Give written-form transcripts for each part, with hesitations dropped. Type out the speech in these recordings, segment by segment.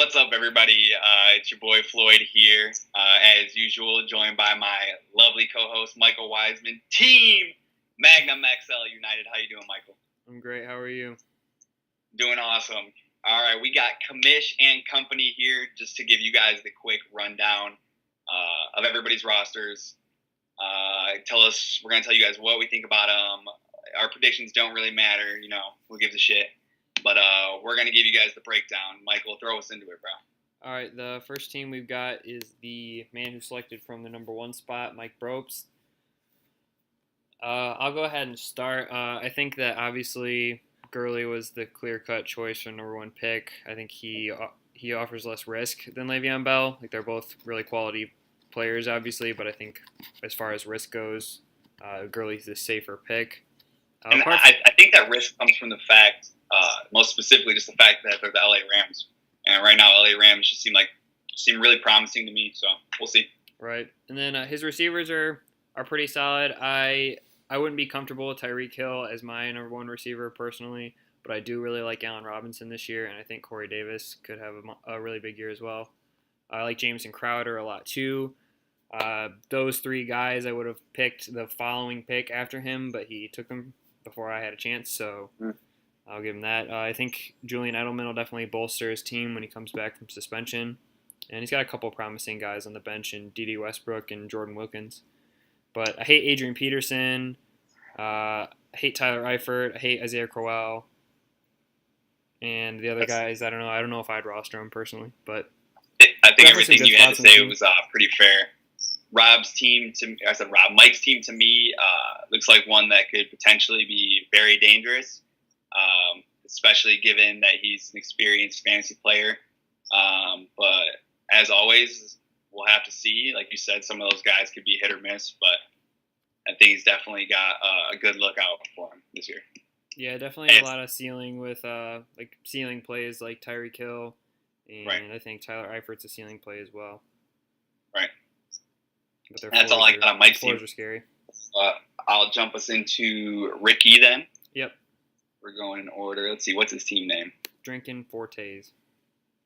What's up, everybody? It's your boy Floyd here, as usual, joined by my lovely co-host Michael Wiseman. Team Magnum XL United. How you doing, Michael? I'm great. How are you? Doing awesome. All right, we got Kamish and company here just to give you guys the quick rundown of everybody's rosters. We're gonna tell you guys what we think about them. Our predictions don't really matter, who gives a shit. But we're going to give you guys the breakdown. Michael, throw us into it, bro. All right, the first team we've got is the man who selected from the number 1 spot, Mike Bropes. I'll go ahead and start. I think that obviously Gurley was the clear-cut choice for number 1 pick. I think he offers less risk than Le'Veon Bell. Like, they're both really quality players, obviously, but I think as far as risk goes, Gurley's the safer pick. And I think that risk comes from the fact, most specifically, just the fact that they're the LA Rams. And right now, LA Rams just seem really promising to me, so we'll see. Right. And then his receivers are pretty solid. I wouldn't be comfortable with Tyreek Hill as my number 1 receiver personally, but I do really like Allen Robinson this year, and I think Corey Davis could have a really big year as well. I like Jameson Crowder a lot too. Those 3 guys I would have picked the following pick after him, but he took them before I had a chance, so I'll give him that. I think Julian Edelman will definitely bolster his team when he comes back from suspension. And he's got a couple promising guys on the bench in D.D. Westbrook and Jordan Wilkins. But I hate Adrian Peterson. I hate Tyler Eifert. I hate Isaiah Crowell. And the other guys, I don't know if I'd roster them personally. But I think everything you had to say was pretty fair. Mike's team to me looks like one that could potentially be very dangerous, especially given that he's an experienced fantasy player. But as always, we'll have to see. Like you said, some of those guys could be hit or miss, but I think he's definitely got a good look out for him this year. Yeah, definitely a lot of ceiling with ceiling plays like Tyreek Hill, and right. I think Tyler Eifert's a ceiling play as well. Right. That's all I got on Mike's team. Are scary. I'll jump us into Ricky then. Yep. We're going in order. Let's see, what's his team name? Drinking Fortes.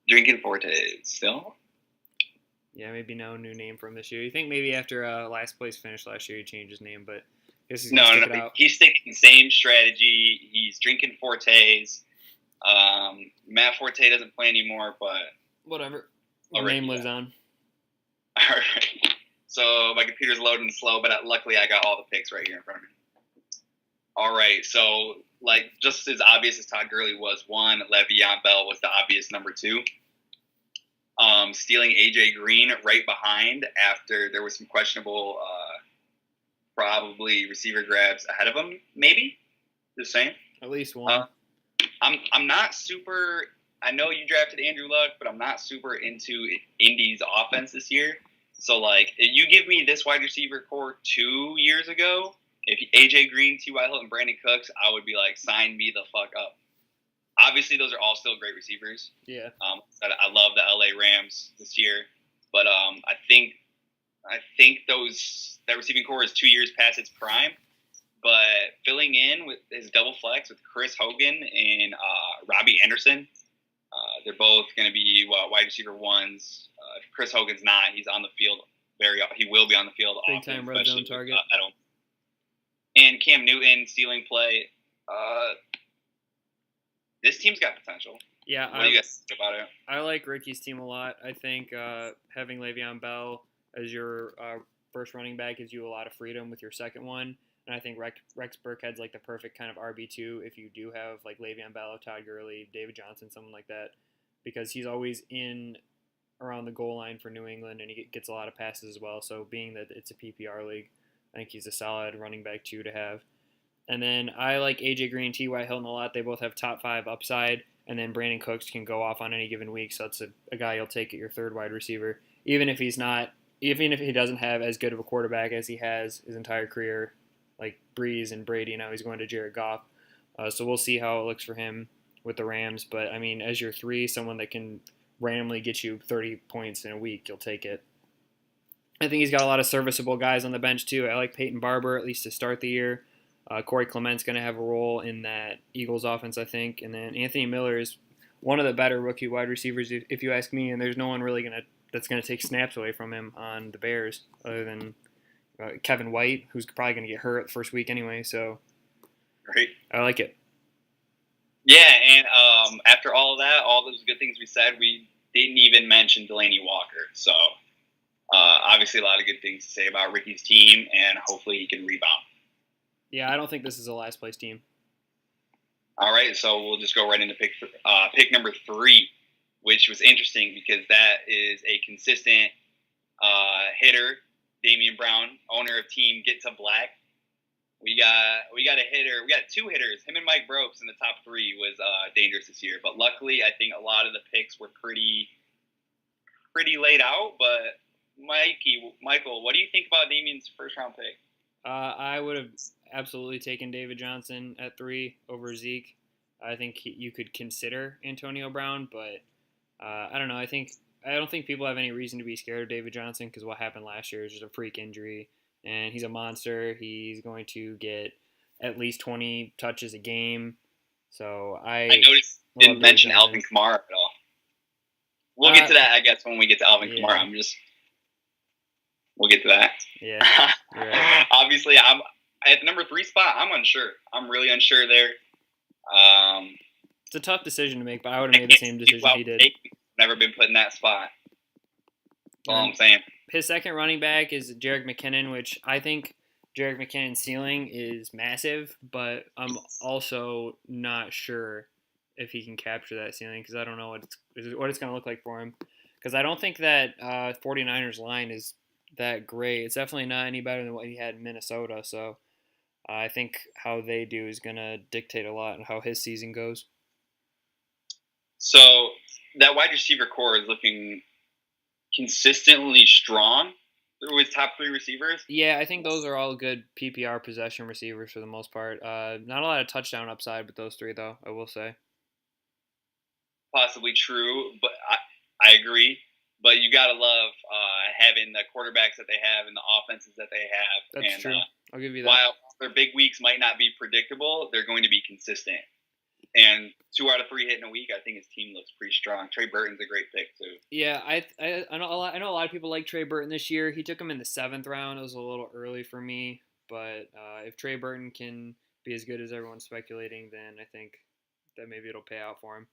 Drinking Fortes. Still? Yeah, maybe no new name from this year. You think maybe after last place finished last year he changed his name, but I guess he's going to stick it out. He's sticking the same strategy. He's drinking Fortes. Matt Forte doesn't play anymore, but whatever. The name lives on. All right. So my computer's loading slow, but luckily I got all the picks right here in front of me. All right, so just as obvious as Todd Gurley was 1, Le'Veon Bell was the obvious number 2. Stealing A.J. Green right behind after there was some questionable, probably receiver grabs ahead of him, maybe? Just saying. At least one. I'm not super – I know you drafted Andrew Luck, but I'm not super into Indy's offense this year. So, if you give me this wide receiver core 2 years ago, if A.J. Green, T.Y. Hilton, Brandon Cooks, I would be like, sign me the fuck up. Obviously, those are all still great receivers. Yeah. I love the L.A. Rams this year. But I think that receiving core is 2 years past its prime. But filling in with his double flex with Chris Hogan and Robbie Anderson, they're both going to be wide receiver 1s. If Chris Hogan's not, he's on the field he will be on the field often. Big time red zone target. And Cam Newton, stealing play. This team's got potential. Yeah. What do you guys think about it? I like Ricky's team a lot. I think having Le'Veon Bell as your first running back gives you a lot of freedom with your second one. And I think Rex Burkhead's the perfect kind of RB2 if you do have Le'Veon Bell, Todd Gurley, David Johnson, someone like that. Because he's always in around the goal line for New England, and he gets a lot of passes as well. So being that it's a PPR league, I think he's a solid running back 2 to have. And then I like A.J. Green, T.Y. Hilton a lot. They both have top 5 upside, and then Brandon Cooks can go off on any given week. So that's a guy you'll take at your third wide receiver, even if he doesn't have as good of a quarterback as he has his entire career, like Breeze and Brady. Now he's going to Jared Goff. So we'll see how it looks for him with the Rams. But, I mean, as your 3, someone that can randomly get you 30 points in a week, you'll take it. I think he's got a lot of serviceable guys on the bench, too. I like Peyton Barber, at least to start the year. Corey Clement's going to have a role in that Eagles offense, I think. And then Anthony Miller is one of the better rookie wide receivers, if you ask me. And there's no one really that's gonna take snaps away from him on the Bears, other than Kevin White, who's probably gonna get hurt the first week anyway. So, Right. I like it. Yeah, and after all of that, all those good things we said, we didn't even mention Delaney Walker. So, obviously, a lot of good things to say about Ricky's team, and hopefully he can rebound. Yeah, I don't think this is a last place team. All right, so we'll just go right into pick number 3, which was interesting because that is a consistent hitter, Damian Brown, owner of team Get to Black. We got a hitter. We got 2 hitters. Him and Mike Brooks in the top 3 was dangerous this year. But luckily, I think a lot of the picks were pretty laid out. But Michael, what do you think about Damian's first round pick? I would have absolutely taken David Johnson at 3 over Zeke. I think you could consider Antonio Brown, but I don't know. I don't think people have any reason to be scared of David Johnson because what happened last year is just a freak injury. And he's a monster. He's going to get at least 20 touches a game. So I noticed you didn't mention Alvin Kamara at all. We'll get to that, I guess, when we get to Alvin Kamara. We'll get to that. Yeah. Right. Obviously, I'm at the number 3 spot. I'm unsure. I'm really unsure there. It's a tough decision to make, but I would have made the same decision he did. Never been put in that spot. That's all I'm saying. His second running back is Jerick McKinnon, which I think Jerick McKinnon's ceiling is massive, but I'm also not sure if he can capture that ceiling because I don't know what it's going to look like for him. Because I don't think that 49ers line is that great. It's definitely not any better than what he had in Minnesota. So I think how they do is going to dictate a lot on how his season goes. So that wide receiver core is looking consistently strong with top 3 receivers. Yeah, I think those are all good PPR possession receivers for the most part. Not a lot of touchdown upside with those 3, though, I will say. Possibly true, but I agree. But you got to love having the quarterbacks that they have and the offenses that they have. That's true. I'll give you that. While their big weeks might not be predictable, they're going to be consistent. And 2 out of 3 hitting a week, I think his team looks pretty strong. Trey Burton's a great pick too. Yeah, I know a lot of people like Trey Burton this year. He took him in the 7th round. It was a little early for me, but if Trey Burton can be as good as everyone's speculating, then I think that maybe it'll pay out for him.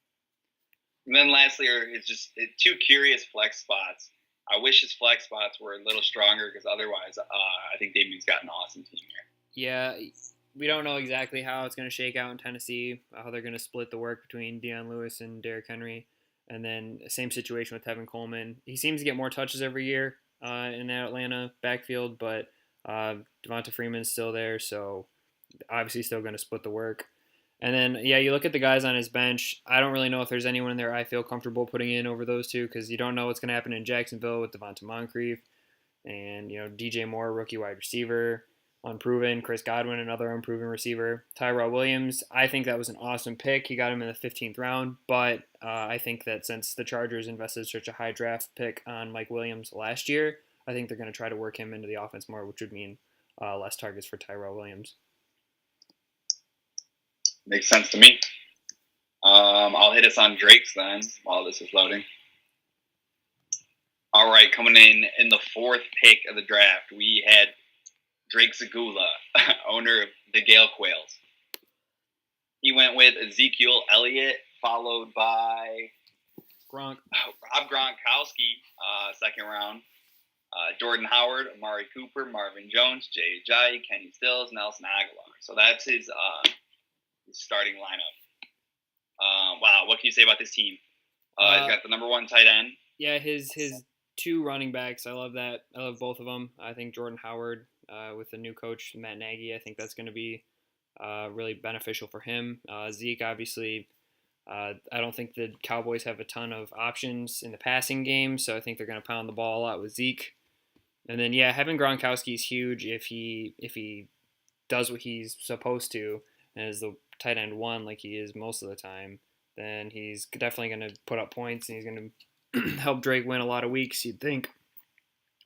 And then lastly, it's just 2 curious flex spots. I wish his flex spots were a little stronger because otherwise, I think Damian's got an awesome team here. Yeah. We don't know exactly how it's going to shake out in Tennessee, how they're going to split the work between Deion Lewis and Derrick Henry. And then same situation with Tevin Coleman. He seems to get more touches every year in that Atlanta backfield, but Devonta Freeman's still there, so obviously still going to split the work. And then, yeah, you look at the guys on his bench. I don't really know if there's anyone in there I feel comfortable putting in over those 2 because you don't know what's going to happen in Jacksonville with Devonta Moncrief and, DJ Moore, rookie wide receiver. Unproven. Chris Godwin, another unproven receiver. Tyrell Williams, I think that was an awesome pick. He got him in the 15th round, but I think that since the Chargers invested such a high draft pick on Mike Williams last year, I think they're going to try to work him into the offense more, which would mean less targets for Tyrell Williams. Makes sense to me. I'll hit us on Drake's then while this is loading. All right, coming in the 4th pick of the draft, we had Drake Zagula, owner of the Gale Quails. He went with Ezekiel Elliott, followed by Rob Gronkowski, 2nd round. Jordan Howard, Amari Cooper, Marvin Jones, Jay Ajayi, Kenny Stills, Nelson Aguilar. So that's his starting lineup. Wow, what can you say about this team? He's got the number 1 tight end. Yeah, his 2 running backs, I love that. I love both of them. I think Jordan Howard, with the new coach, Matt Nagy, I think that's going to be really beneficial for him. Zeke, obviously, I don't think the Cowboys have a ton of options in the passing game, so I think they're going to pound the ball a lot with Zeke. And then, yeah, having Gronkowski is huge if he does what he's supposed to and is the tight end 1 like he is most of the time, then he's definitely going to put up points and he's going to help Drake win a lot of weeks, you'd think.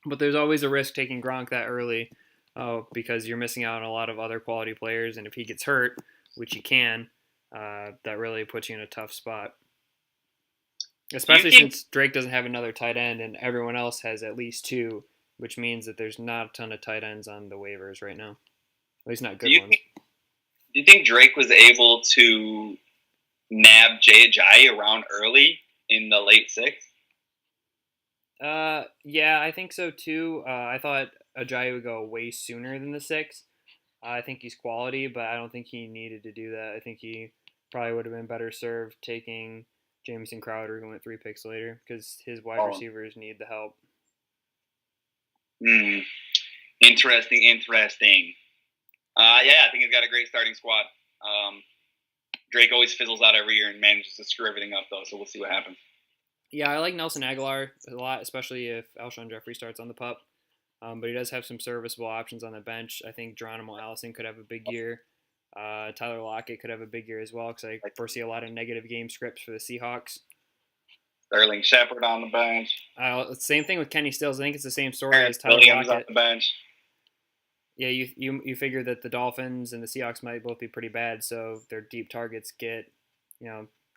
But there's always a risk taking Gronk that early because you're missing out on a lot of other quality players. And if he gets hurt, which he can, that really puts you in a tough spot. Especially since Drake doesn't have another tight end and everyone else has at least two, which means that there's not a ton of tight ends on the waivers right now. At least not good ones. Do you think Drake was able to nab Jay Ajayi around early in the late sixth? Yeah, I think so too. I thought Ajayi would go way sooner than the sixth. I think he's quality, but I don't think he needed to do that. I think he probably would have been better served taking Jamison Crowder, who went 3 picks later, because his wide receivers need the help. Interesting. Yeah, I think he's got a great starting squad. Drake always fizzles out every year and manages to screw everything up, though, so we'll see what happens. Yeah, I like Nelson Aguilar a lot, especially if Alshon Jeffrey starts on the pup. But he does have some serviceable options on the bench. I think Geronimo Allison could have a big year. Tyler Lockett could have a big year as well, because I foresee a lot of negative game scripts for the Seahawks. Sterling Shepard on the bench. Same thing with Kenny Stills. I think it's the same story as Tyler Williams Lockett on the bench. Yeah, you figure that the Dolphins and the Seahawks might both be pretty bad, so if their deep targets get,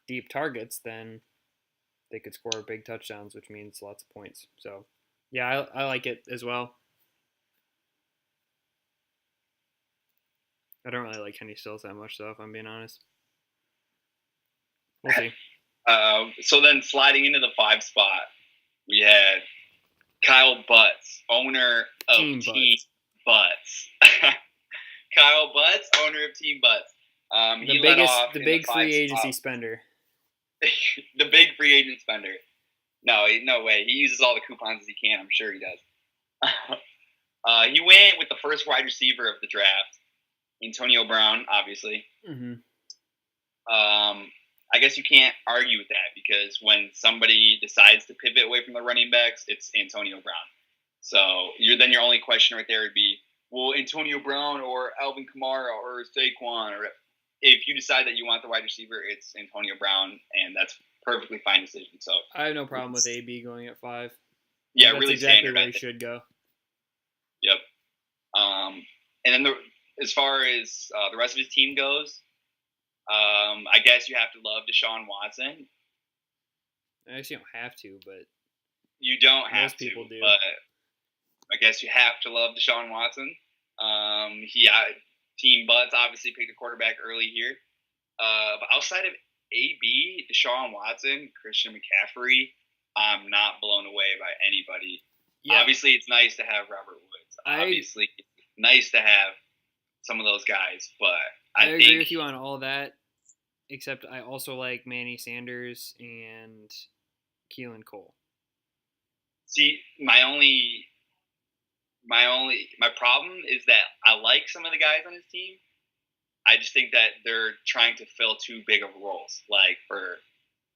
deep targets, then they could score big touchdowns, which means lots of points. So, yeah, I like it as well. I don't really like Kenny Stills that much, though, if I'm being honest. We'll see. So then sliding into the 5 spot, we had Kyle Butts, owner of Team Butts. Kyle Butts, owner of Team Butts. The big free agency spender. The big free agent spender. No way. He uses all the coupons as he can. I'm sure he does. He went with the first wide receiver of the draft, Antonio Brown, obviously. Mm-hmm. I guess you can't argue with that because when somebody decides to pivot away from the running backs, it's Antonio Brown. So your only question right there would be, well, Antonio Brown or Alvin Kamara or Saquon, or if you decide that you want the wide receiver, it's Antonio Brown, and that's perfectly fine decision. So I have no problem with AB going at 5. Yeah, that's really exactly where he should go. Yep. And then as far as the rest of his team goes, I guess you have to love Deshaun Watson. I guess you don't have to, but you don't have most people do. But I guess you have to love Deshaun Watson. Team Butts obviously picked a quarterback early here. But outside of AB, Deshaun Watson, Christian McCaffrey, I'm not blown away by anybody. Yeah. Obviously, it's nice to have Robert Woods. Obviously, it's nice to have some of those guys. But I agree with you on all that, except I also like Manny Sanders and Keelan Cole. See, my problem is that I like some of the guys on his team. I just think that they're trying to fill too big of roles. I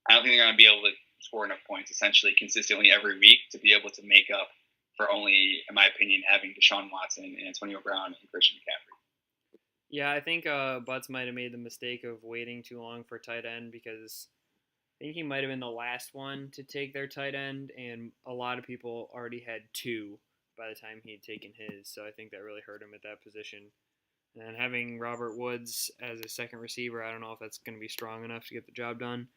don't think they're going to be able to score enough points essentially consistently every week to be able to make up for only, in my opinion, having Deshaun Watson and Antonio Brown and Christian McCaffrey. Yeah, I think Butts might have made the mistake of waiting too long for tight end because I think he might have been the last one to take their tight end, and a lot of people already had 2 by the time he had taken his, so I think that really hurt him at that position. And having Robert Woods as a second receiver, I don't know if that's going to be strong enough to get the job done.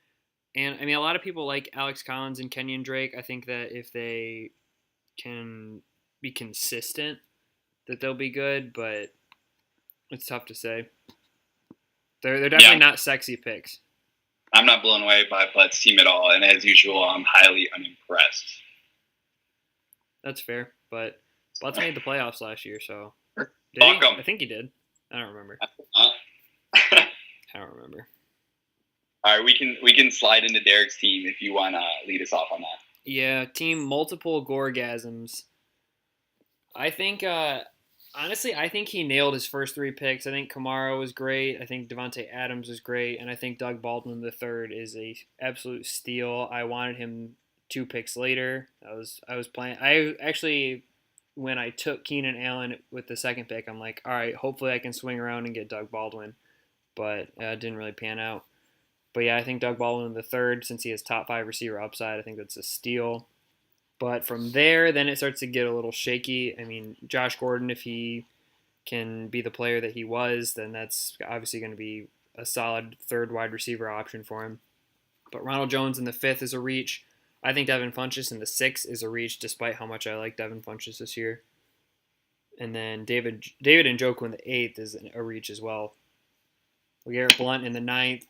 And, I mean, a lot of people like Alex Collins and Kenyon Drake. I think that if they can be consistent, that they'll be good, but it's tough to say. They're definitely not sexy picks. I'm not blown away by Butts' team at all, and as usual, I'm highly unimpressed. That's fair, but Butts made the playoffs last year, so... Fuck him. I think he did. I don't remember. I don't remember. All right, we can slide into Derek's team if you want to lead us off on that. Yeah, team multiple Gorgasms. I think, honestly, I think he nailed his first 3 picks. I think Kamara was great. I think Devontae Adams was great. And I think Doug Baldwin III is a absolute steal. I wanted him 2 picks later. I was playing. I actually, when I took Keenan Allen with the second pick, I'm like, all right, hopefully I can swing around and get Doug Baldwin. But it didn't really pan out. But yeah, I think Doug Baldwin III, since he has top 5 receiver upside, I think that's a steal. But from there, then it starts to get a little shaky. I mean, Josh Gordon, if he can be the player that he was, then that's obviously going to be a solid 3rd wide receiver option for him. But Ronald Jones in the 5th is a reach. I think Devin Funchess in the 6th is a reach, despite how much I like Devin Funchess this year. And then David Njoku in the 8th is a reach as well. LeGarrette Blount in the 9th.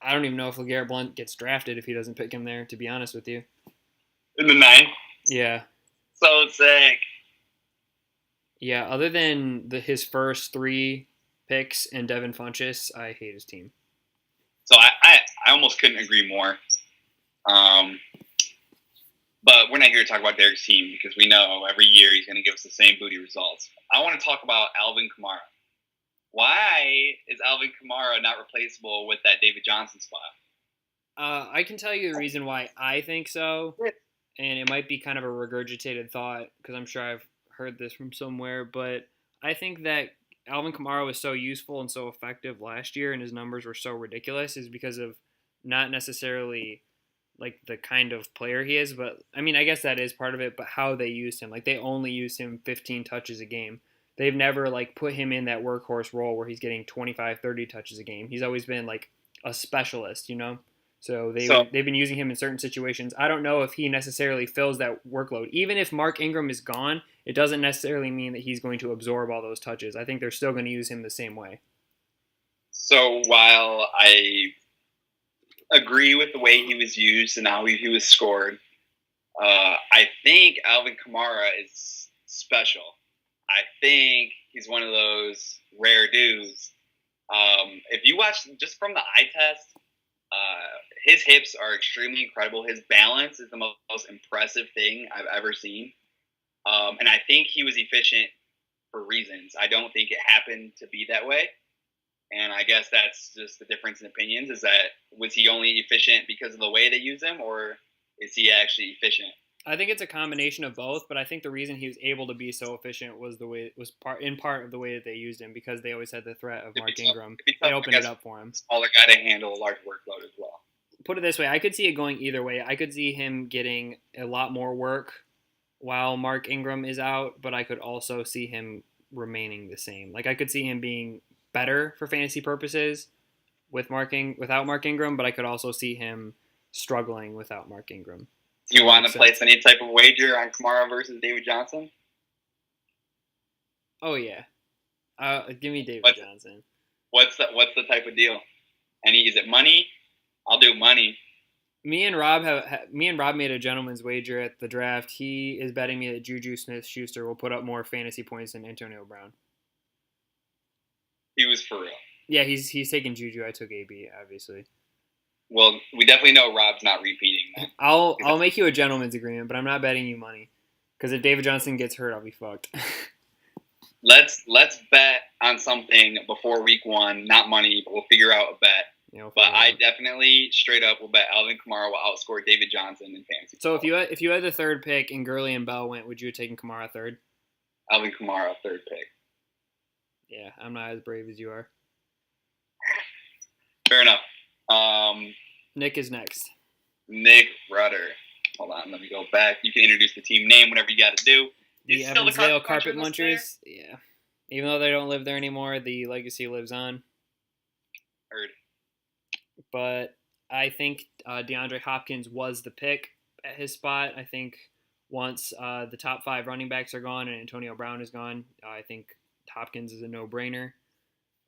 I don't even know if LeGarrette Blount gets drafted if he doesn't pick him there, to be honest with you. In the 9th? Yeah. So sick. Yeah, other than his first 3 picks and Devin Funchess, I hate his team. So I almost couldn't agree more. But we're not here to talk about Derek's team because we know every year he's going to give us the same booty results. I want to talk about Alvin Kamara. Why is Alvin Kamara not replaceable with that David Johnson spot? I can tell you the reason why I think so, and it might be kind of a regurgitated thought because I'm sure I've heard this from somewhere, but I think that Alvin Kamara was so useful and so effective last year and his numbers were so ridiculous is because of not necessarily like the kind of player he is, but I mean, I guess that is part of it, but how they used him. Like they only used him 15 touches a game. They've never like put him in that workhorse role where he's getting 25, 30 touches a game. He's always been like a specialist, you know? So they've been using him in certain situations. I don't know if he necessarily fills that workload. Even if Mark Ingram is gone, it doesn't necessarily mean that he's going to absorb all those touches. I think they're still going to use him the same way. So while I agree with the way he was used and how he was scored, I think Alvin Kamara is special. I think he's one of those rare dudes. If you watch just from the eye test, his hips are extremely incredible. His balance is the most impressive thing I've ever seen. And I think he was efficient for reasons. I don't think it happened to be that way. And I guess that's just the difference in opinions, is that was he only efficient because of the way they use him, or is he actually efficient? I think it's a combination of both, but I think the reason he was able to be so efficient was in part of the way that they used him, because they always had the threat of Mark Ingram. They opened it up for him. Smaller guy to handle a large workload as well. Put it this way, I could see it going either way. I could see him getting a lot more work while Mark Ingram is out, but I could also see him remaining the same. Like I could see him being better for fantasy purposes without Mark Ingram, but I could also see him struggling without Mark Ingram. Do you want to place any type of wager on Kamara versus David Johnson? Oh yeah, give me David Johnson. What's the type of deal? Is it money? I'll do money. Me and Rob made a gentleman's wager at the draft. He is betting me that Juju Smith-Schuster will put up more fantasy points than Antonio Brown. He was for real. Yeah, he's taking Juju. I took AB, obviously. Well, we definitely know Rob's not repeating that. I'll make you a gentleman's agreement, but I'm not betting you money. Because if David Johnson gets hurt, I'll be fucked. Let's bet on something before week 1. Not money, but we'll figure out a bet. But I definitely, straight up, will bet Alvin Kamara will outscore David Johnson in fantasy. So if you had the 3rd pick and Gurley and Bell went, would you have taken Kamara 3rd? Alvin Kamara 3rd pick. Yeah, I'm not as brave as you are. Fair enough. Nick is next. Nick Rudder. Hold on, let me go back. You can introduce the team name, whatever you got to do. The Evansville Carpet Munchers. Yeah. Even though they don't live there anymore, the legacy lives on. Heard. But I think DeAndre Hopkins was the pick at his spot. I think once the top 5 running backs are gone and Antonio Brown is gone, I think Hopkins is a no-brainer.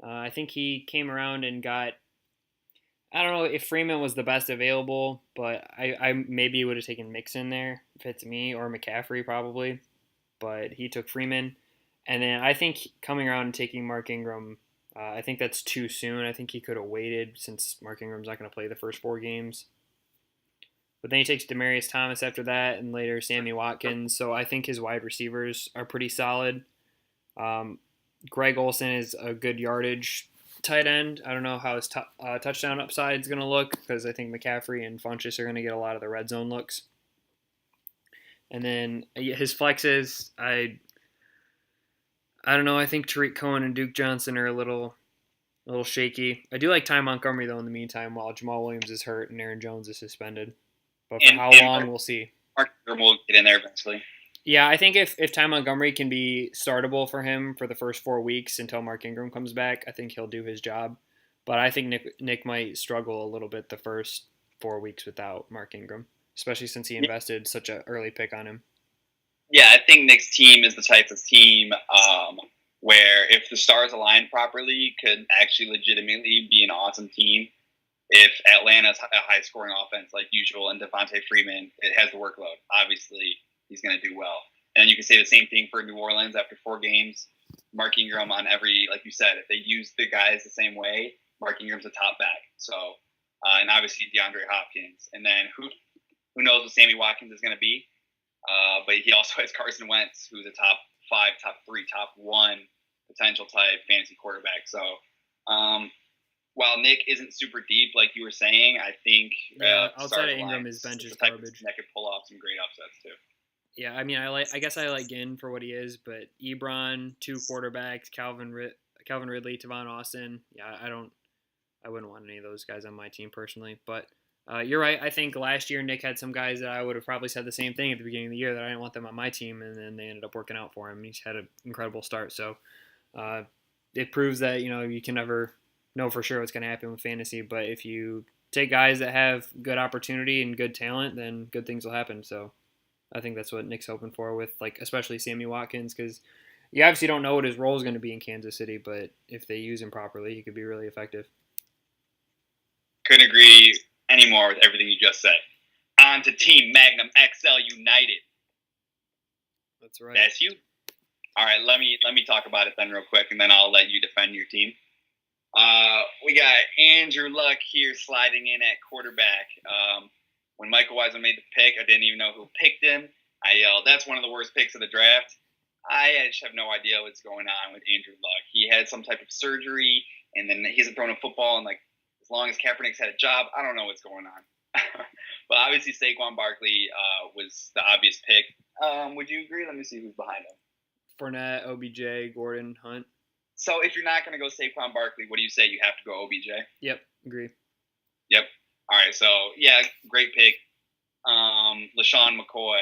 I think he came around and got, I don't know if Freeman was the best available, but I maybe would have taken Mixon there if it's me, or McCaffrey probably. But he took Freeman. And then I think coming around and taking Mark Ingram, I think that's too soon. I think he could have waited since Mark Ingram's not going to play the first 4 games. But then he takes Demaryius Thomas after that, and later Sammy Watkins. So I think his wide receivers are pretty solid. Greg Olsen is a good yardage tight end. I don't know how his touchdown upside is going to look, because I think McCaffrey and Funchess are going to get a lot of the red zone looks. And then his flexes, I don't know. I think Tariq Cohen and Duke Johnson are a little shaky. I do like Ty Montgomery, though, in the meantime, while Jamal Williams is hurt and Aaron Jones is suspended. But for how long, we'll see. Mark Ingram will get in there eventually. Yeah, I think if Ty Montgomery can be startable for him for the first 4 weeks until Mark Ingram comes back, I think he'll do his job. But I think Nick might struggle a little bit the first 4 weeks without Mark Ingram, especially since he invested such an early pick on him. Yeah, I think Nick's team is the type of team where if the stars align properly, could actually legitimately be an awesome team. If Atlanta's a high-scoring offense like usual and Devontae Freeman, it has the workload. Obviously, he's going to do well. And then you can say the same thing for New Orleans after 4 games. Mark Ingram on every, like you said, if they use the guys the same way, Mark Ingram's a top back. So, and obviously DeAndre Hopkins. And then who knows what Sammy Watkins is going to be. But he also has Carson Wentz, who's a top 5, top 3, top 1 potential type fantasy quarterback. So, while Nick isn't super deep, like you were saying, I think outside of Ingram, his bench is garbage. That could pull off some great upsets too. Yeah, I mean, I guess I like Ginn for what he is, but Ebron, 2 quarterbacks, Calvin Ridley, Tavon Austin. Yeah, I wouldn't want any of those guys on my team personally. But you're right. I think last year Nick had some guys that I would have probably said the same thing at the beginning of the year that I didn't want them on my team, and then they ended up working out for him. He's had an incredible start, so it proves that you can never know for sure what's going to happen with fantasy. But if you take guys that have good opportunity and good talent, then good things will happen. So I think that's what Nick's hoping for with, like, especially Sammy Watkins, because you obviously don't know what his role is going to be in Kansas City, but if they use him properly, he could be really effective. Couldn't agree anymore with everything you just said. On to Team Magnum XL United. That's right. That's you. All right, let me talk about it then real quick, and then I'll let you defend your team. We got Andrew Luck here sliding in at quarterback. When Michael Wiseman made the pick, I didn't even know who picked him. I yelled, "That's one of the worst picks of the draft." I just have no idea what's going on with Andrew Luck. He had some type of surgery, and then he hasn't thrown a football, and like as long as Kaepernick's had a job, I don't know what's going on. But obviously Saquon Barkley was the obvious pick. Would you agree? Let me see who's behind him. Fournette, OBJ, Gordon, Hunt. So if you're not going to go Saquon Barkley, what do you say? You have to go OBJ? Yep, agree. Yep. All right, so, yeah, great pick. LaShawn McCoy,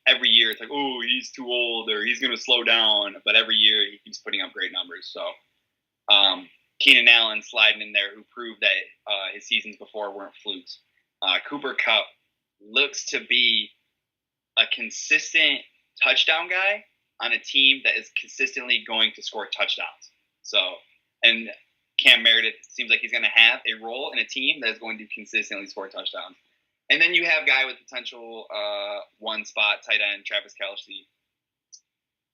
every year it's like, oh, he's too old or he's going to slow down. But every year he keeps putting up great numbers. So Keenan Allen sliding in there, who proved that his seasons before weren't flukes. Cooper Kupp looks to be a consistent touchdown guy on a team that is consistently going to score touchdowns. So, and Cam Meredith seems like he's going to have a role in a team that is going to consistently score touchdowns. And then you have a guy with potential one spot tight end, Travis Kelce.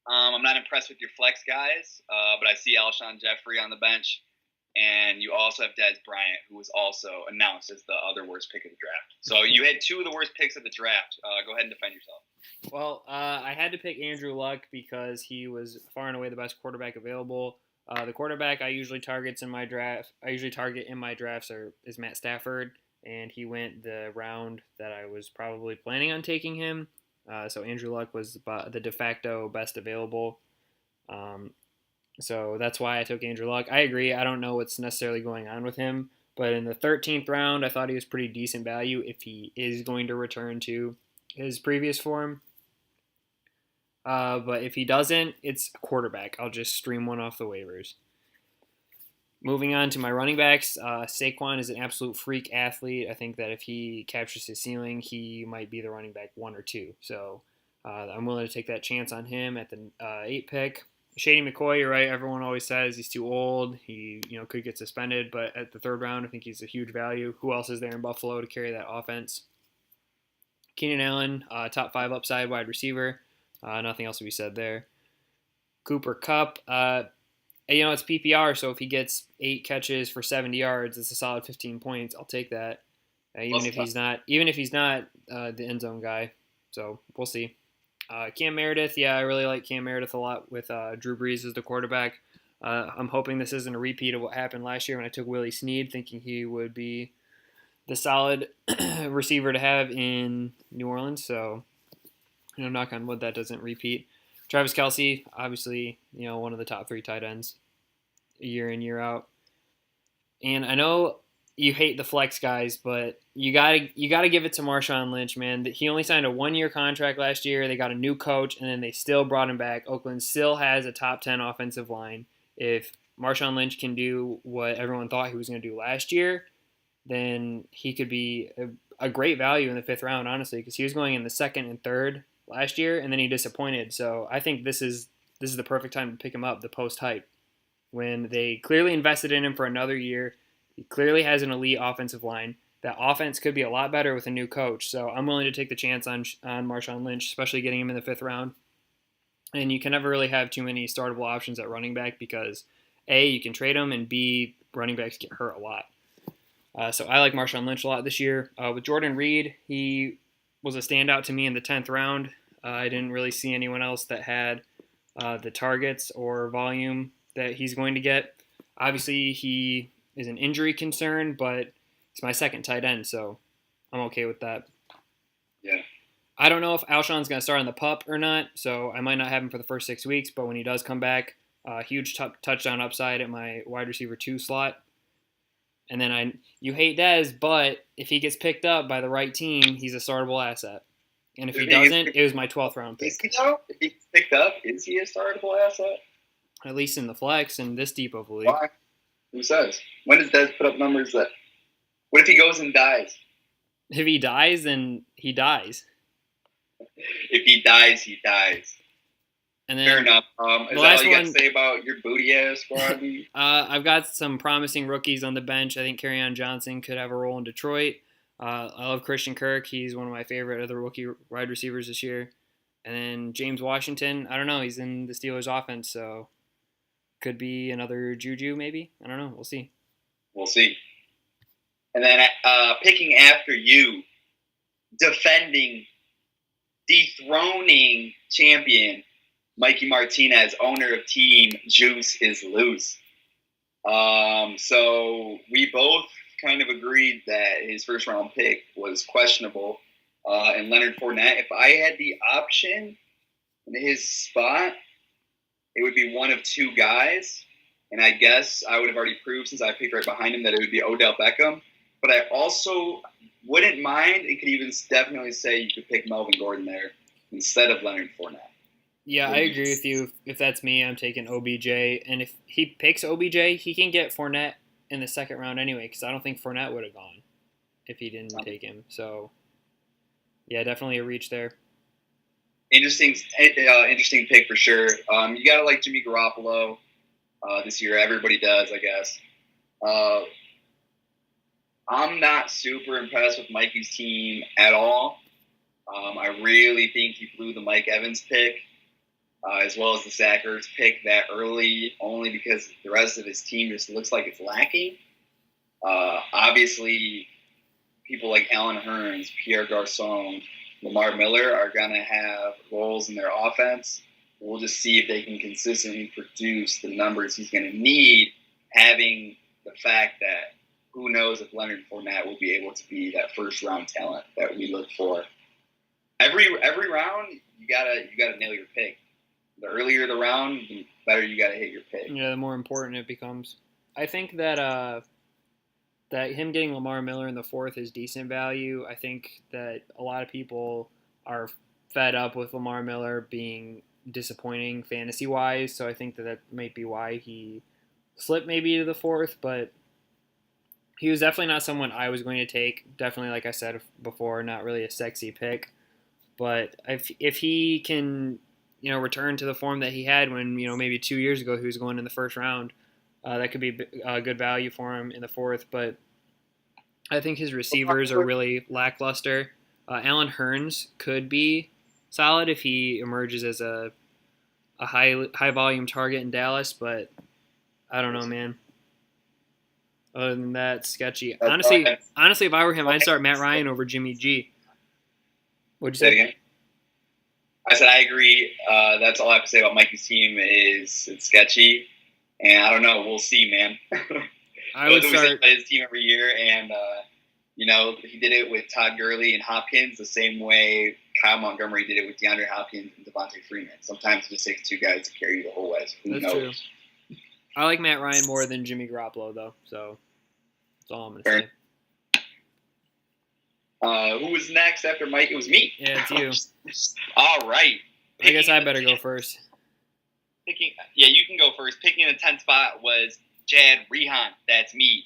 I'm not impressed with your flex guys, but I see Alshon Jeffrey on the bench. And you also have Dez Bryant, who was also announced as the other worst pick of the draft. So you had 2 of the worst picks of the draft. Go ahead and defend yourself. Well, I had to pick Andrew Luck because he was far and away the best quarterback available. The quarterback I usually target in my drafts is Matt Stafford, and he went the round that I was probably planning on taking him. So Andrew Luck was the de facto best available. So that's why I took Andrew Luck. I agree. I don't know what's necessarily going on with him, but in the 13th round, I thought he was pretty decent value if he is going to return to his previous form. But if he doesn't, it's a quarterback. I'll just stream one off the waivers. Moving on to my running backs, Saquon is an absolute freak athlete. I think that if he captures his ceiling, he might be the running back 1 or 2. So I'm willing to take that chance on him at the 8th pick. Shady McCoy, you're right. Everyone always says he's too old. He could get suspended, but at the 3rd round, I think he's a huge value. Who else is there in Buffalo to carry that offense? Keenan Allen, top 5 upside wide receiver. Nothing else to be said there. Cooper Kupp, it's PPR, so if he gets 8 catches for 70 yards, it's a solid 15 points. I'll take that, even if he's not the end zone guy. So we'll see. Cam Meredith, I really like Cam Meredith a lot with Drew Brees as the quarterback. I'm hoping this isn't a repeat of what happened last year when I took Willie Snead, thinking he would be the solid receiver to have in New Orleans. So, knock on wood, that doesn't repeat. Travis Kelce, obviously, one of the top 3 tight ends year in, year out. And I know you hate the flex guys, but you gotta give it to Marshawn Lynch, man. He only signed a 1-year contract last year. They got a new coach, and then they still brought him back. Oakland still has a top 10 offensive line. If Marshawn Lynch can do what everyone thought he was going to do last year, then he could be a great value in the 5th round, honestly, because he was going in the 2nd and 3rd last year, and then he disappointed. So I think this is the perfect time to pick him up, the post hype, when they clearly invested in him for another year. He clearly has an elite offensive line. That offense could be a lot better with a new coach. So I'm willing to take the chance on Marshawn Lynch, especially getting him in the 5th round. And you can never really have too many startable options at running back because A, you can trade them, and B, running backs get hurt a lot. So I like Marshawn Lynch a lot this year. With Jordan Reed, he was a standout to me in the 10th round. I didn't really see anyone else that had the targets or volume that he's going to get. Obviously, he is an injury concern, but he's my second tight end, so I'm okay with that. Yeah. I don't know if Alshon's going to start on the pup or not, so I might not have him for the first 6 weeks, but when he does come back, huge touchdown upside at my wide receiver 2 slot. And then you hate Dez, but if he gets picked up by the right team, he's a startable asset. And if he doesn't, it was my 12th round pick. If he gets picked up, is he a startable asset? At least in the flex and this deep of a league. Why? Who says? When does Dez put up numbers that? What if he goes and dies? If he dies, then he dies. If he dies, he dies. And then, fair enough. Is that all you got to say about your booty-ass squad? I've got some promising rookies on the bench. I think Kerryon Johnson could have a role in Detroit. I love Christian Kirk. He's one of my favorite other rookie wide receivers this year. And then James Washington, I don't know. He's in the Steelers' offense, so could be another Juju maybe. I don't know. We'll see. We'll see. And then picking after you, dethroning champion, Mikey Martinez, owner of team Juice is Loose. So we both kind of agreed that his first round pick was questionable. And Leonard Fournette, if I had the option in his spot, it would be one of two guys. And I guess I would have already proved, since I picked right behind him, that it would be Odell Beckham. But I also wouldn't mind. It could even definitely say you could pick Melvin Gordon there instead of Leonard Fournette. Yeah, I agree with you. If that's me, I'm taking OBJ. And if he picks OBJ, he can get Fournette in the 2nd round anyway, because I don't think Fournette would have gone if he didn't take him. So, yeah, definitely a reach there. Interesting pick for sure. You got to like Jimmy Garoppolo this year. Everybody does, I guess. I'm not super impressed with Mikey's team at all. I really think he blew the Mike Evans pick, as well as the Zach Ertz pick that early, only because the rest of his team just looks like it's lacking. Obviously, people like Allen Hurns, Pierre Garçon, Lamar Miller are going to have roles in their offense. We'll just see if they can consistently produce the numbers he's going to need, having the fact that who knows if Leonard Fournette will be able to be that first-round talent that we look for. Every round, you gotta nail your pick. The earlier the round, the better you gotta hit your pick. Yeah, the more important it becomes. I think that that him getting Lamar Miller in the 4th is decent value. I think that a lot of people are fed up with Lamar Miller being disappointing fantasy-wise, so I think that might be why he slipped maybe to the 4th, but he was definitely not someone I was going to take. Definitely, like I said before, not really a sexy pick. But if he can, return to the form that he had when, maybe 2 years ago he was going in the 1st round, that could be a good value for him in the 4th. But I think his receivers are really lackluster. Allen Hurns could be solid if he emerges as a high volume target in Dallas, but I don't know, man. Other than that, sketchy. Honestly, if I were him, I'd start Matt Ryan over Jimmy G. What'd you say? Again? I said I agree. That's all I have to say about Mikey's team is it's sketchy, and I don't know. We'll see, man. I would start his team every year, and he did it with Todd Gurley and Hopkins the same way Kyle Montgomery did it with DeAndre Hopkins and Devontae Freeman. Sometimes it just takes two guys to carry you the whole way. So That's true. I like Matt Ryan more than Jimmy Garoppolo, though. So that's all I'm going to say. Who was next after Mike? It was me. Yeah, it's you. All right. I guess I better go first. Yeah, you can go first. Picking in the 10th spot was Jad Rehan. That's me.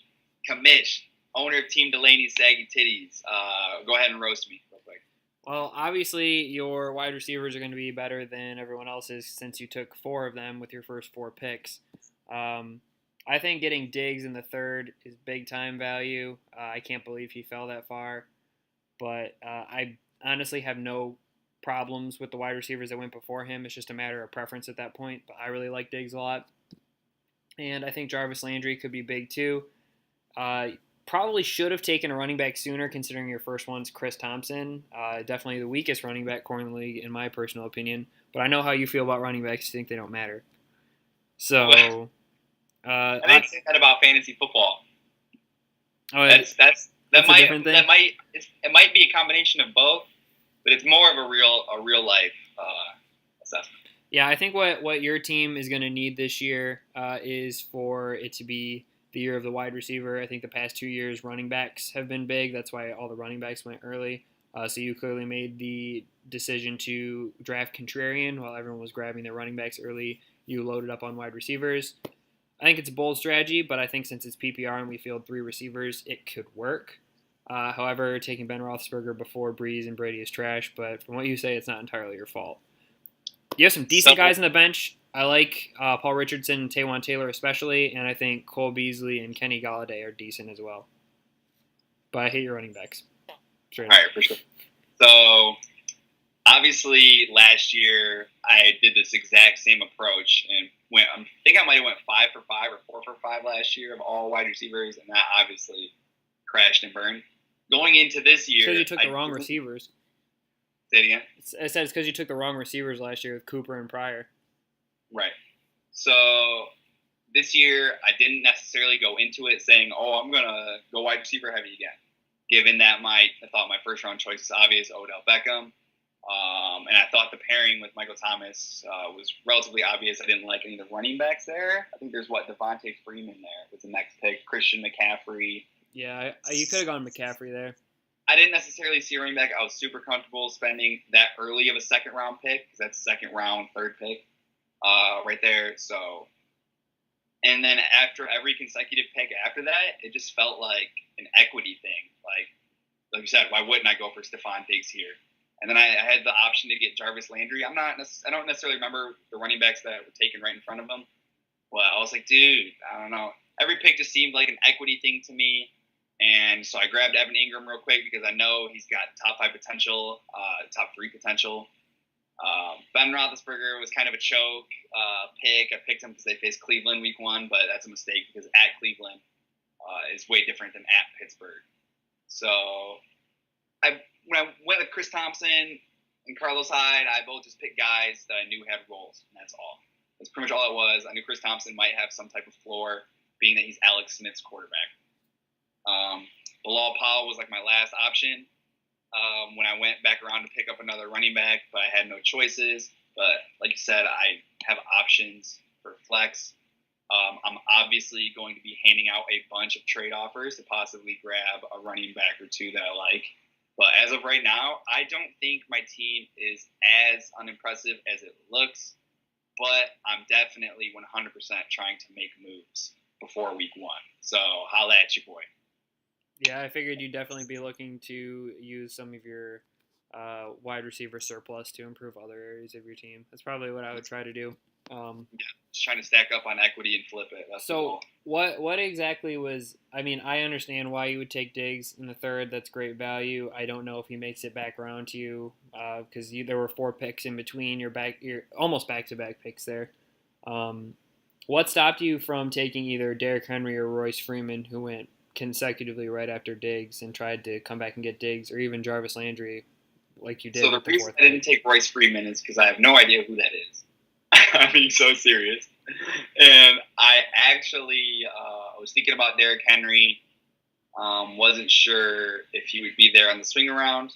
Kamish. owner of Team Delaney's Saggy Titties. Go ahead and roast me real quick. Well, obviously your wide receivers are going to be better than everyone else's since you took 4 of them with your first 4 picks. I think getting Diggs in the 3rd is big time value. I can't believe he fell that far, but I honestly have no problems with the wide receivers that went before him. It's just a matter of preference at that point, but I really like Diggs a lot. And I think Jarvis Landry could be big too. Probably should have taken a running back sooner, considering your first one's Chris Thompson. Definitely the weakest running back core in the league, in my personal opinion. But I know how you feel about running backs. You think they don't matter. So I didn't say that about fantasy football. Oh, that might it might be a combination of both, but it's more of a real life assessment. Yeah, I think what your team is going to need this year is for it to be the year of the wide receiver. I think the past 2 years running backs have been big. That's why all the running backs went early. So you clearly made the decision to draft contrarian while everyone was grabbing their running backs early. You loaded up on wide receivers. I think it's a bold strategy, but I think since it's PPR and we field 3 receivers, it could work. However, taking Ben Roethlisberger before Breeze and Brady is trash, but from what you say, it's not entirely your fault. You have some decent guys on the bench. I like Paul Richardson and Taywan Taylor especially, and I think Cole Beasley and Kenny Galladay are decent as well. But I hate your running backs. All right, for sure. So, obviously, last year I did this exact same approach and I think I might have went 5 for 5 or 4 for 5 last year of all wide receivers, and that obviously crashed and burned. Going into this year, because you took the wrong receivers. Say it again. I said it's because you took the wrong receivers last year with Cooper and Pryor. Right. So this year, I didn't necessarily go into it saying, "Oh, I'm gonna go wide receiver heavy again." Given that I thought my first round choice was obvious, Odell Beckham, and I thought the pairing with Michael Thomas was relatively obvious. I didn't like any of the running backs there. I think there's Devontae Freeman there was the next pick, Christian McCaffrey. Yeah, you could have gone McCaffrey there. I didn't necessarily see a running back I was super comfortable spending that early of a second round pick, because that's second round, 3rd pick right there. So, and then after every consecutive pick after that, it just felt like an equity thing. Like you said, why wouldn't I go for Stephon Diggs here? And then I had the option to get Jarvis Landry. I don't necessarily remember the running backs that were taken right in front of him. Well, I was like, dude, I don't know. Every pick just seemed like an equity thing to me. And so I grabbed Evan Ingram real quick because I know he's got top 5 potential, top 3 potential. Ben Roethlisberger was kind of a choke pick. I picked him because they faced Cleveland week 1, but that's a mistake because at Cleveland is way different than at Pittsburgh. So when I went with Chris Thompson and Carlos Hyde, I both just picked guys that I knew had roles, and that's all. That's pretty much all it was. I knew Chris Thompson might have some type of floor, being that he's Alex Smith's quarterback. Bilal Powell was like my last option when I went back around to pick up another running back, but I had no choices. But like you said, I have options for flex. I'm obviously going to be handing out a bunch of trade offers to possibly grab a running back or 2 that I like. But as of right now, I don't think my team is as unimpressive as it looks, but I'm definitely 100% trying to make moves before week 1. So holla at your boy. Yeah, I figured you'd definitely be looking to use some of your wide receiver surplus to improve other areas of your team. That's probably what I would try to do. Just trying to stack up on equity and flip it. That's so what exactly was – I mean, I understand why you would take Diggs in the 3rd. That's great value. I don't know if he makes it back around to you because there were 4 picks in between. You're almost back-to-back picks there. What stopped you from taking either Derrick Henry or Royce Freeman, who went consecutively right after Diggs and tried to come back and get Diggs, or even Jarvis Landry like you did? So the reason I didn't take Royce Freeman is because I have no idea who that is. I'm being so serious. And I actually was thinking about Derrick Henry. Wasn't sure if he would be there on the swing around.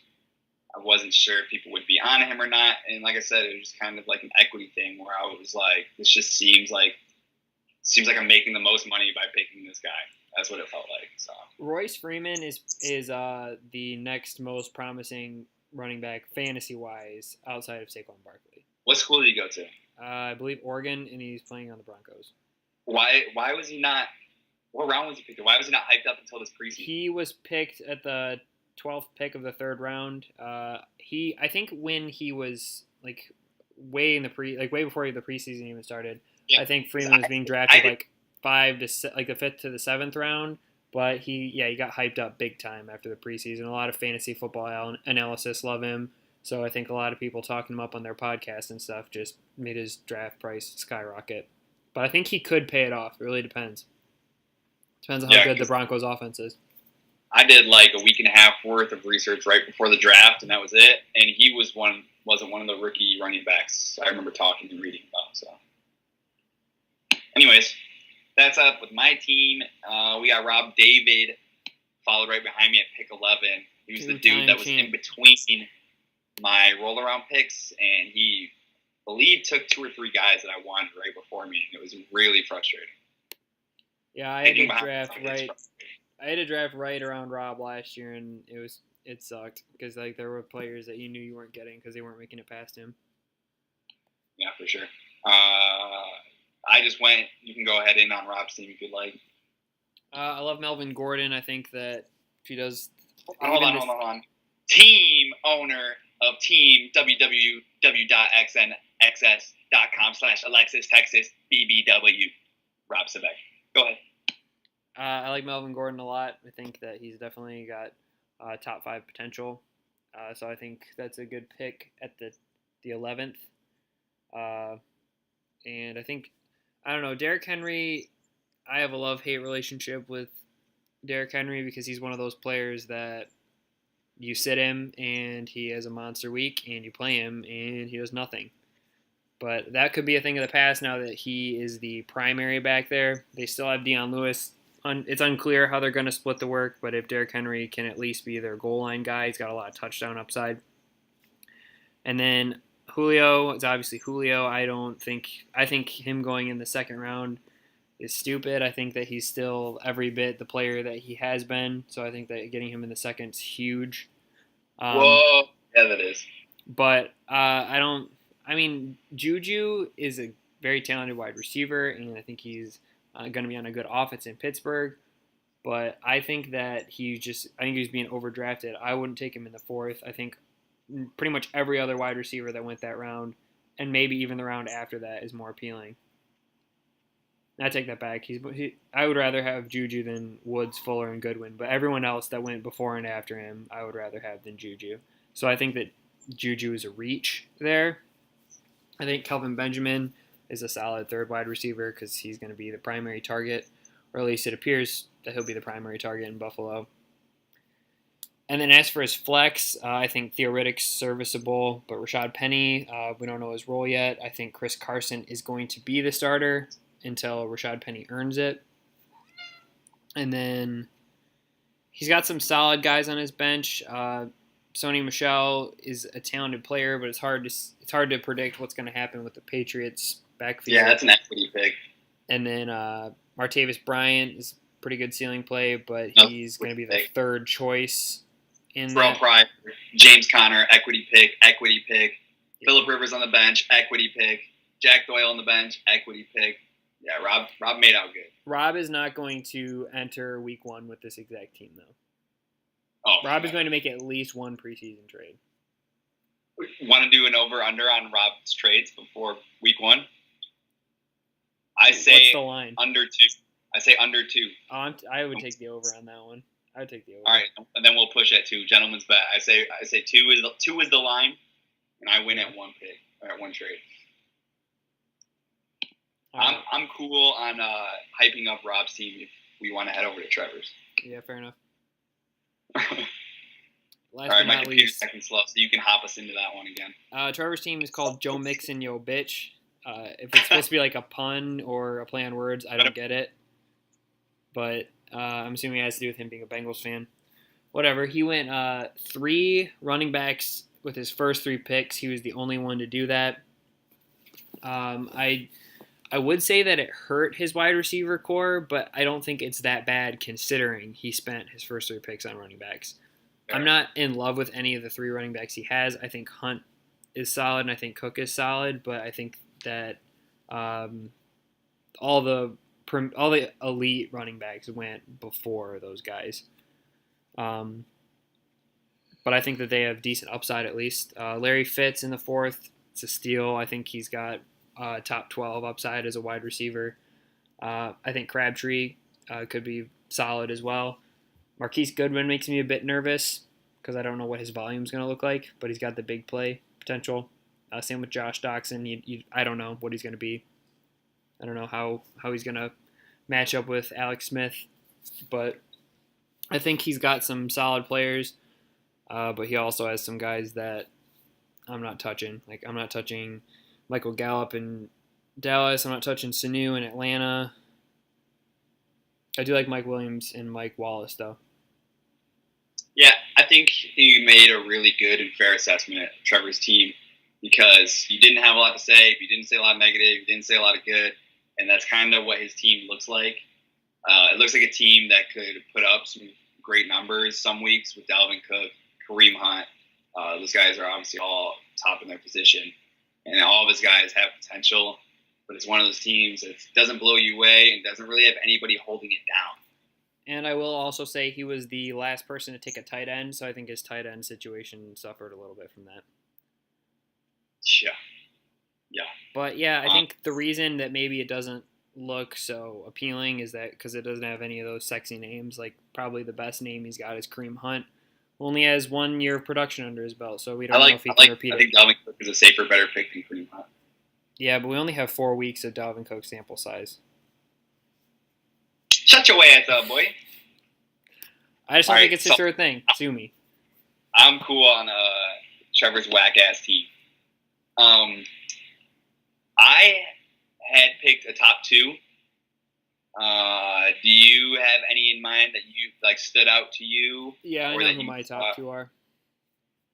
I wasn't sure if people would be on him or not. And like I said, it was just kind of like an equity thing where I was like, this just seems like I'm making the most money by picking this guy. That's what it felt like. So Royce Freeman is the next most promising running back fantasy-wise outside of Saquon Barkley. What school did he go to? I believe Oregon, and he's playing on the Broncos. Why was he not What round was he picked? Why was he not hyped up until this preseason? He was picked at the 12th pick of the third round. I think when he was like way before the preseason even started. Yeah, I think Freeman was being drafted like the 5th to the 7th round. But he got hyped up big time after the preseason. A lot of fantasy football analysis love him. So I think a lot of people talking him up on their podcast and stuff just made his draft price skyrocket. But I think he could pay it off. It really depends. Depends on how good the Broncos offense is. I did like a week and a half worth of research right before the draft, and that was it. And he wasn't one of the rookie running backs I remember talking and reading about. So, anyways, that's up with my team. We got Rob David followed right behind me at pick 11. He was the dude that was in between my roll around picks, and he took 2 or 3 guys that I wanted right before me. It was really frustrating. Yeah, I had to draft right around Rob last year, and it sucked because like there were players that you knew you weren't getting because they weren't making it past him. Yeah, for sure. I just went. You can go ahead in on Rob's team if you'd like. I love Melvin Gordon. I think that if he does. Hold on. Team owner of team www.xnxs.com/Alexis Texas BBW. Rob Sebeck. Go ahead. I like Melvin Gordon a lot. I think that he's definitely got top 5 potential. So I think that's a good pick at the 11th. And I think, I don't know, Derrick Henry, I have a love-hate relationship with Derrick Henry because he's one of those players that you sit him and he has a monster week and you play him and he does nothing. But that could be a thing of the past now that he is the primary back there. They still have Dion Lewis. It's unclear how they're going to split the work, but if Derrick Henry can at least be their goal line guy, he's got a lot of touchdown upside. And then Julio is obviously Julio. I think him going in the second round is stupid. I think that he's still every bit the player that he has been. So I think that getting him in the second is huge. Whoa. Yeah, that is. But Juju is a very talented wide receiver, and I think he's going to be on a good offense in Pittsburgh. But I think that he's being overdrafted. I wouldn't take him in the 4th. I think pretty much every other wide receiver that went that round, and maybe even the round after that, is more appealing. I take that back. I would rather have Juju than Woods, Fuller, and Goodwin. But everyone else that went before and after him, I would rather have than Juju. So I think that Juju is a reach there. I think Kelvin Benjamin is a solid 3rd wide receiver because he's going to be the primary target, or at least it appears that he'll be the primary target in Buffalo. And then as for his flex, I think Theoretic's serviceable, but Rashad Penny, we don't know his role yet. I think Chris Carson is going to be the starter until Rashad Penny earns it. And then he's got some solid guys on his bench. Sony Michel is a talented player, but it's hard to predict what's going to happen with the Patriots backfield. Yeah, that's an equity pick. And then Martavis Bryant is a pretty good ceiling play, but he's going to be the 3rd choice. Terrell Pryor, James Conner, equity pick. Yeah. Phillip Rivers on the bench, equity pick. Jack Doyle on the bench, equity pick. Yeah, Rob made out good. Rob is not going to enter week 1 with this exact team, though. Oh, Rob is going to make at least one preseason trade. Want to do an over-under on Rob's trades before week 1? I say what's the line? Under 2. I say under 2. I would take the over on that one. I would take the over. All right, and then we'll push at 2. Gentlemen's bet. I say 2 is the line, and I win at 1 pick or at 1 trade. Right. I'm cool on hyping up Rob's team if we want to head over to Trevor's. Yeah, fair enough. All right, my computer's second slow, so you can hop us into that one again. Trevor's team is called Joe Mixon Yo Bitch. If it's supposed to be like a pun or a play on words, I don't get it. But I'm assuming it has to do with him being a Bengals fan. Whatever. He went 3 running backs with his first 3 picks. He was the only one to do that. I would say that it hurt his wide receiver core, but I don't think it's that bad considering he spent his first 3 picks on running backs. Fair. I'm not in love with any of the 3 running backs he has. I think Hunt is solid and I think Cook is solid, but I think that all the elite running backs went before those guys. But I think that they have decent upside at least. Larry Fitz in the fourth, it's a steal. I think he's got top 12 upside as a wide receiver. I think Crabtree could be solid as well. Marquise Goodwin makes me a bit nervous because I don't know what his volume is going to look like, but he's got the big play potential. Same with Josh Doxson. I don't know what he's going to be. I don't know how he's going to match up with Alex Smith, but I think he's got some solid players, but he also has some guys that I'm not touching. Like, I'm not touching Michael Gallup in Dallas. I'm not touching Sanu in Atlanta. I do like Mike Williams and Mike Wallace, though. Yeah, I think you made a really good and fair assessment of Trevor's team because you didn't have a lot to say. You didn't say a lot of negative. You didn't say a lot of good. And that's kind of what his team looks like. It looks like a team that could put up some great numbers some weeks with Dalvin Cook, Kareem Hunt. Those guys are obviously all top in their position. And all of his guys have potential. But it's one of those teams that doesn't blow you away and doesn't really have anybody holding it down. And I will also say he was the last person to take a tight end, so I think his tight end situation suffered a little bit from that. Yeah. But yeah, I think the reason that maybe it doesn't look so appealing is that because it doesn't have any of those sexy names. Like, probably the best name he's got is Kareem Hunt. Only has 1 year of production under his belt, so we don't know if he can repeat it. I think Dalvin Cook is a safer, better pick than Kareem Hunt. Yeah, but we only have 4 weeks of Dalvin Cook sample size. Shut your ass up, boy. I just don't think it's a sure thing. Sue me. I'm cool on Trevor's whack-ass team. I had picked a top 2. Do you have any in mind that you stood out to you? Yeah, I know who my top 2 are.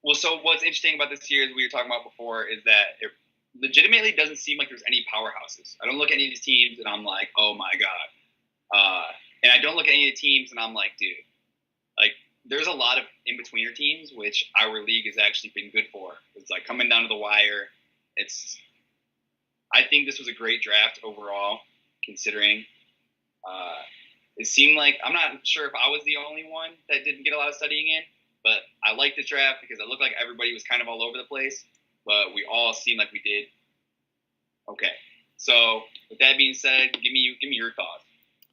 Well, so what's interesting about this year, as we were talking about before, is that it legitimately doesn't seem like there's any powerhouses. I don't look at any of these teams and I'm like, oh my god. And I don't look at any of the teams and I'm like, dude, there's a lot of in-betweener teams, which our league has actually been good for. It's coming down to the wire. I think this was a great draft overall, considering it seemed like, I'm not sure if I was the only one that didn't get a lot of studying in, but I liked the draft because it looked like everybody was kind of all over the place, but we all seemed like we did okay. So with that being said, give me your thoughts.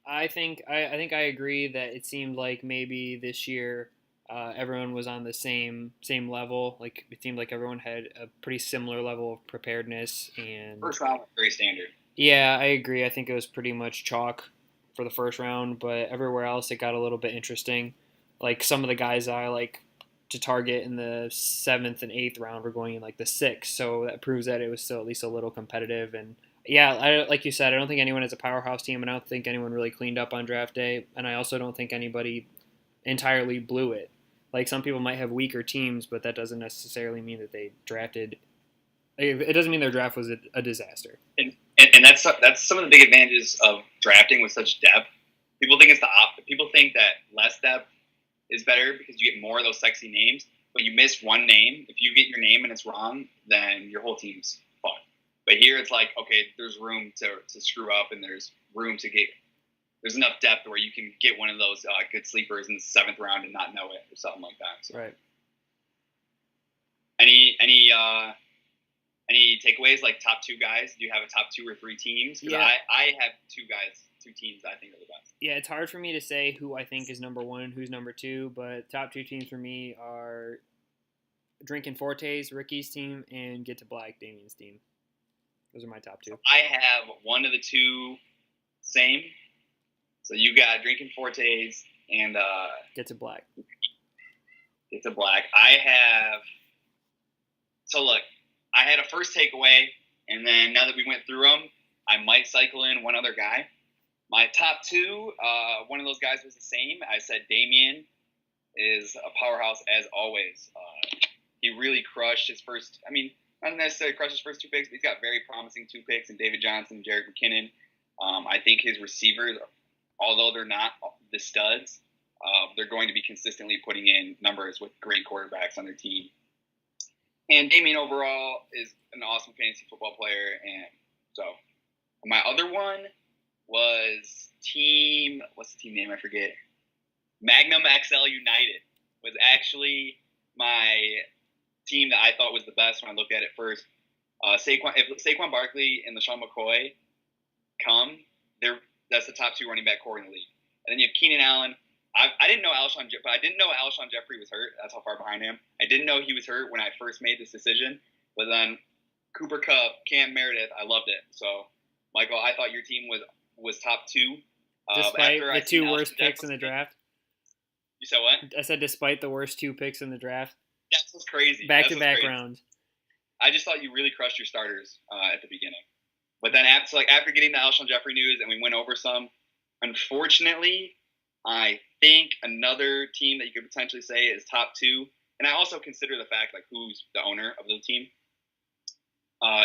I think I agree that it seemed like maybe this year everyone was on the same level. Like, it seemed like everyone had a pretty similar level of preparedness. And first round was very standard. Yeah, I agree. I think it was pretty much chalk for the first round, but everywhere else it got a little bit interesting. Like, some of the guys I like to target in the 7th and 8th round were going in the 6th, so that proves that it was still at least a little competitive. And yeah, like you said, I don't think anyone is a powerhouse team, and I don't think anyone really cleaned up on draft day, and I also don't think anybody entirely blew it. Like, some people might have weaker teams, but that doesn't necessarily mean that they drafted. It doesn't mean their draft was a disaster. And that's some of the big advantages of drafting with such depth. People think it's the opposite. People think that less depth is better because you get more of those sexy names, but you miss one name. If you get your name and it's wrong, then your whole team's fucked. But here it's like, okay, there's room to screw up, and there's room to get. There's enough depth where you can get one of those good sleepers in the 7th round and not know it, or something like that. So. Right. Any takeaways, like top 2 guys? Do you have a top 2 or 3 teams? Because I have 2 teams that I think are the best. Yeah, it's hard for me to say who I think is number 1 and who's number 2, but top 2 teams for me are Drinking Forte's, Ricky's team, and Get to Black, Damien's team. Those are my top 2. I have one of the 2 same. So you got Drinking Forte's and Get to Black. Get to Black. So look, I had a first takeaway, and then now that we went through them, I might cycle in one other guy. My top 2, one of those guys was the same. I said Damien is a powerhouse as always. He really crushed his first. I mean, not necessarily crushed his first 2 picks, but he's got very promising 2 picks in David Johnson and Jerick McKinnon. I think his receivers, although they're not the studs, they're going to be consistently putting in numbers with great quarterbacks on their team. And Damien overall is an awesome fantasy football player. And so my other one, was team. What's the team name? I forget. Magnum XL United was actually my team that I thought was the best when I looked at it first. If Saquon Barkley and LaShawn McCoy come, that's the top 2 running back core in the league. And then you have Keenan Allen. I didn't know but I didn't know Alshon Jeffrey was hurt. That's how far behind I am. I didn't know he was hurt when I first made this decision. But then Cooper Kupp, Cam Meredith, I loved it. So, Michael, I thought your team was top 2. Despite the 2 worst picks in the draft? You said what? I said despite the worst 2 picks in the draft. That's what's crazy. Back-to-back rounds. I just thought you really crushed your starters at the beginning. But then after getting the Alshon Jeffrey news and we went over some, unfortunately, I think another team that you could potentially say is top 2, and I also consider the fact who's the owner of the team,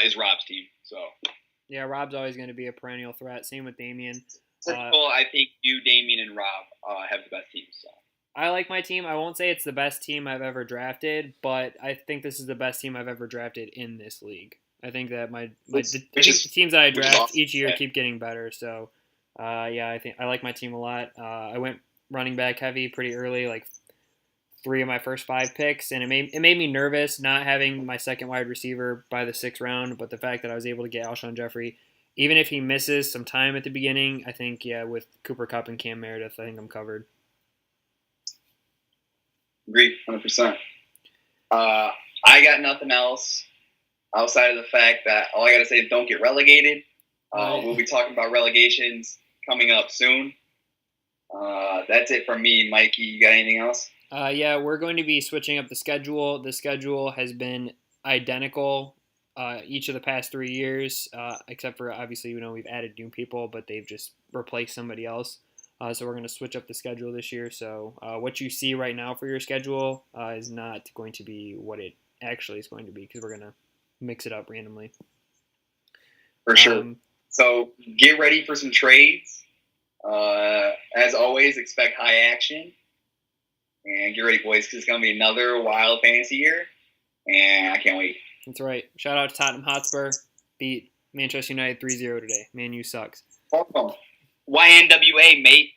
is Rob's team. So yeah, Rob's always going to be a perennial threat. Same with Damien. I think you, Damien, and Rob have the best teams. So. I like my team. I won't say it's the best team I've ever drafted, but I think this is the best team I've ever drafted in this league. I think that the teams that I draft awesome. Each year keep getting better. So, I think I like my team a lot. I went running back heavy pretty early, 3 of my first 5 picks, and it made me nervous not having my second wide receiver by the 6th round. But the fact that I was able to get Alshon Jeffrey, even if he misses some time at the beginning, I think with Cooper Kupp and Cam Meredith, I think I'm covered. Agree, 100%. I got nothing else outside of the fact that all I got to say is don't get relegated. We'll be talking about relegations coming up soon. That's it from me. Mikey, you got anything else? We're going to be switching up the schedule. The schedule has been identical each of the past 3 years, except for obviously, we've added new people, but they've just replaced somebody else. So we're going to switch up the schedule this year. So what you see right now for your schedule is not going to be what it actually is going to be because we're going to mix it up randomly. For sure. So get ready for some trades. As always, expect high action. And get ready, boys, because it's going to be another wild fantasy year. And I can't wait. That's right. Shout out to Tottenham Hotspur. Beat Manchester United 3-0 today. Man U sucks. Welcome. YNWA, mate.